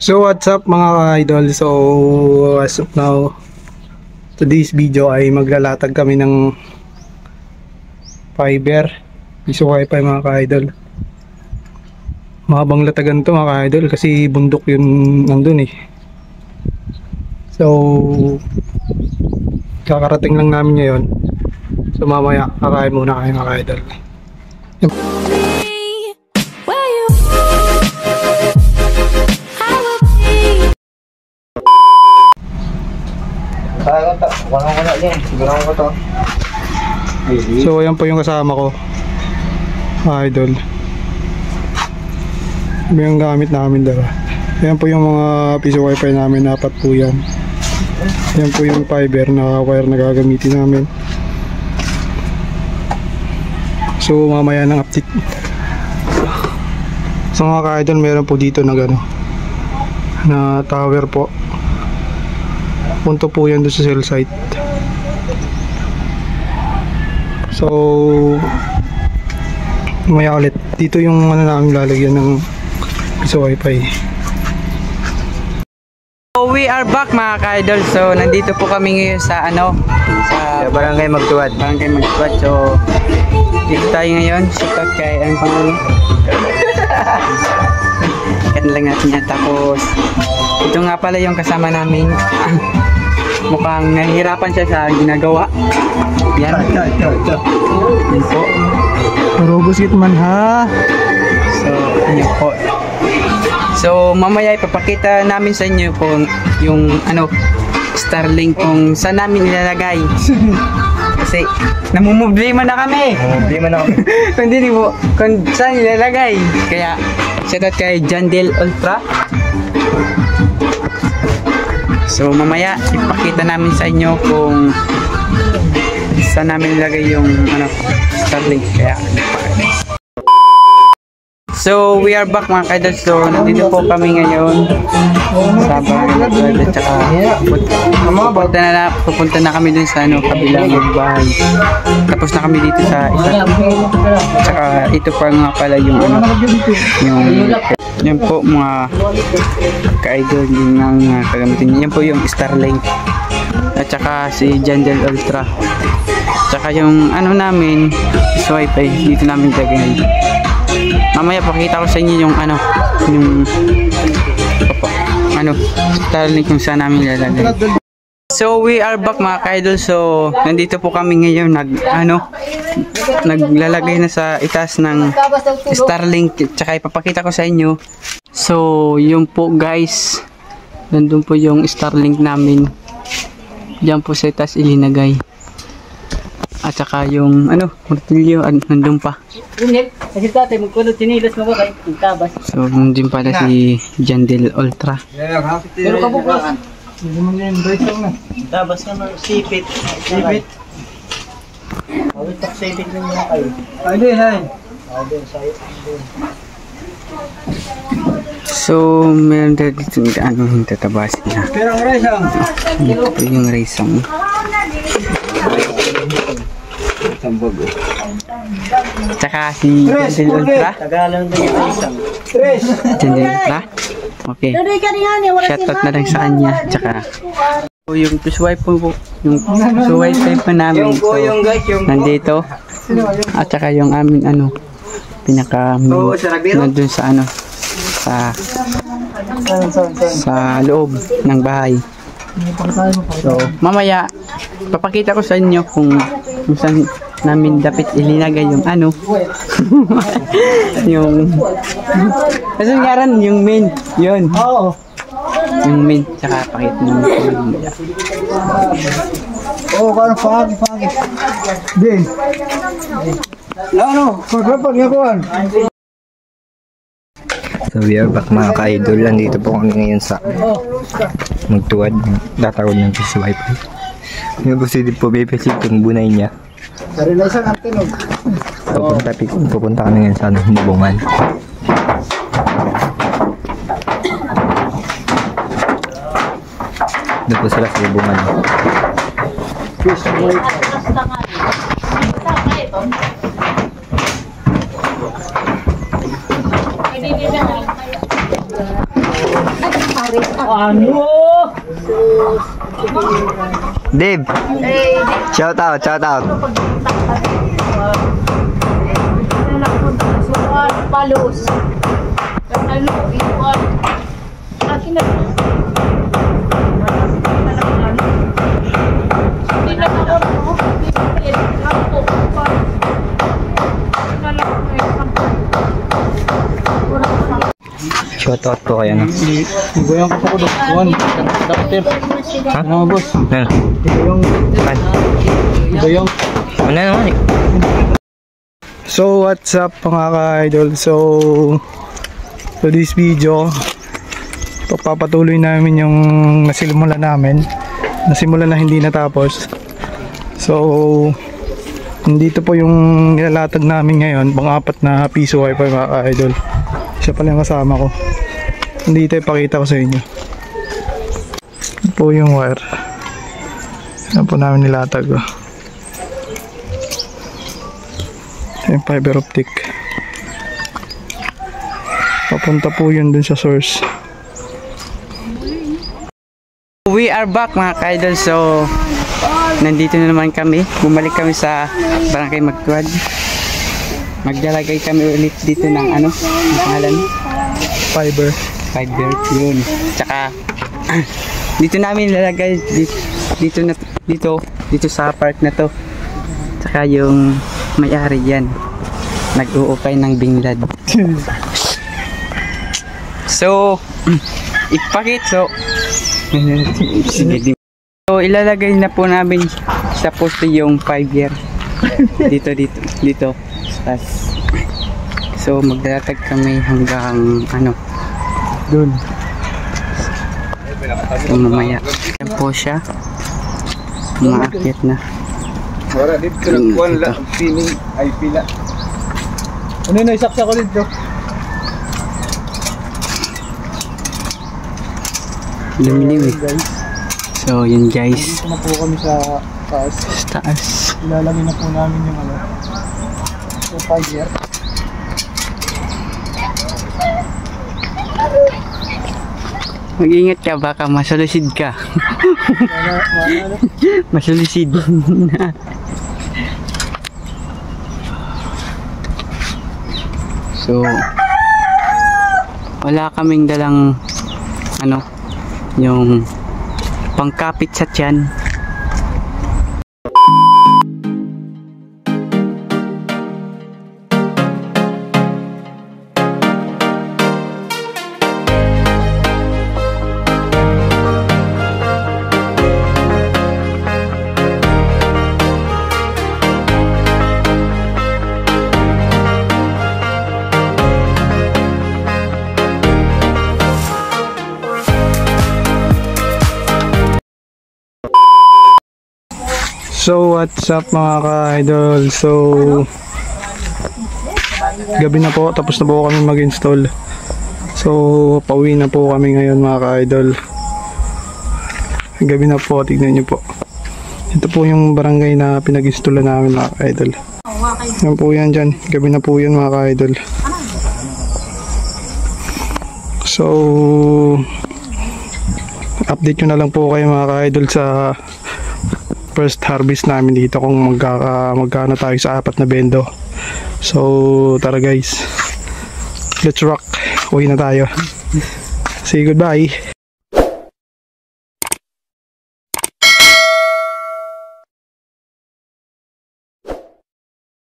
So what's up mga idol? So as of now, today's video ay maglalatag kami ng fiber piso wifi mga ka-idol. Mahabang latagan to mga ka-idol kasi bundok yun nandun eh. So kakarating lang namin ngayon. So mamaya kakain muna kayo mga ka-idol. So ayan po yung kasama ko, idol. May yung gamit namin dala. Ayan po yung mga piso wifi namin, apat po yan. Ayan po yung fiber na wire na gagamitin namin. So mamaya ng update. So mga ka-idol, meron po dito na gano na tower po. Punto po yan doon sa cell site. So maya ulit dito yung ano namin lalagyan ng piso wifi. So we are back mga ka-idol. So nandito po kami ngayon sa sa Barangay Magtuwad. Barangay Magtuwad. So dito tayo ngayon. Shoutout kay ang pangalan. Ikat lang natin yan. Tapos ito nga pala yung kasama namin. Mukhang nahihirapan siya sa ginagawa. Yan. Yan po. Robos man ha. So yan po. So mamaya ipapakita namin sa inyo kung yung Starlink kung saan namin ilalagay. Kasi namumblema na kami. Kundi po kung saan ilalagay. Kaya shoutout kay Jandel Ultra. So mamaya ipakita namin sa inyo kung saan namin ilagay yung Starlink. Kaya so we are back mga ka-idol. So nandito po kami ngayon sa Barangay at saka pupunta na kami dun sa kabilang bahay. Tapos na kami dito sa isa. Tsaka ito pa nga pala yung yan po mga ka-idol yung kagamitin. Yan po yung Starlink at saka si Jandel Ultra. Tsaka yung namin is wifi dito namin lagay. Mamaya pakita ko sa inyo yung Starlink kung saan namin lalagay. So we are back mga ka-idol. So nandito po kami ngayon naglalagay na sa itaas ng Starlink. Tsaka ipapakita ko sa inyo. So yun po guys, nandun po yung Starlink namin. Diyan po sa itaas ilinagay. At saka yung martilyo nandun pa. So nandun pala si Jandel Ultra. Pero kabukasan. Tabas ka ng sipit. Sipit. Sipit lang muna kayo. Ay. So meron dito yung tatabasin na. Pero ang resang. Ito yung resang. Tambog. Tsaka si Jandel Ultra. Tagalan din yung resang. Jandel Ultra. Okay. Shoutout na lang sa kanya. Tsaka yung piso wifi po. Yung piso wifi pa namin. So nandito. At tsaka yung amin pinaka nandun sa sa loob ng bahay. So mamaya papakita ko sa inyo kung saan namin dapat ilinagay yung yung kasi ngaran yung main yun. Oo. Yung main tsaka pakita namin mamaya. Kano fagi. Din. Pagkapag yakuan. So we are back mga ka-idol. Nandito po kami ngayon sa Magtuwad. Tatawad ng piso wifi. Yung gusto din po bipisit yung bunay niya. Pupunta kami ngayon sa Hubungan. Doon po sila sa Hubungan. Dave! Shout out, shout out. Palos. Ano, iwan. Akin na. Hindi na ako, no? Shout out po kayo, no? Ibayang ko po doon. Doctor. Ha? Ano boss? Ano? Ibayang. Ano naman eh? So what's up mga ka-idol? So this video pagpapatuloy namin yung nasimulan na hindi natapos. So dito po yung nilalatag namin ngayon, pang-apat na piso wifi mga ka-idol. Siya pala yung kasama ko. Dito ipakita ko sa inyo. Ito po yung wire. Yan po namin nilatag. Yung fiber optic. Papunta po yun dun sa source. We are back mga ka-idol. So nandito na naman kami. Bumalik kami sa Barangay Magtuwad. Maglalagay kami ulit dito ng ano, ang pangalan? Fiber yun. Tsaka dito namin ilalagay dito sa park na to. Tsaka yung may-ari yan nag-uukay ng binglad. So sige. So ilalagay na po namin sa poste yung 5 year dito. So magdalatag kami hanggang ano dun. So mamaya yan po siya, maakyat na. Wala dito kuan la feeling ay pila. Ano na isaksa ko dito? Lumilim eh. So yun guys. Dito na po kami sa taas. Ilalagay na po namin yung ano. Yung 5 year. Mag-ingat ka, baka masulusid ka. Masulusid. So wala kaming dalang ano, yung pangkapit sa tiyan. So what's up mga ka-idol? So gabi na po, tapos na po kami mag-install. So pauwi na po kami ngayon mga ka-idol. Gabi na po, tignan nyo po. Ito po yung barangay na pinag-installan namin mga ka-idol. Yan po yan dyan, gabi na po yan mga ka-idol. So update nyo na lang po kayo mga ka-idol sa first harvest namin dito kung magkano tayo sa 4 na bendo. So tara guys, let's rock, uwi na tayo. Say goodbye.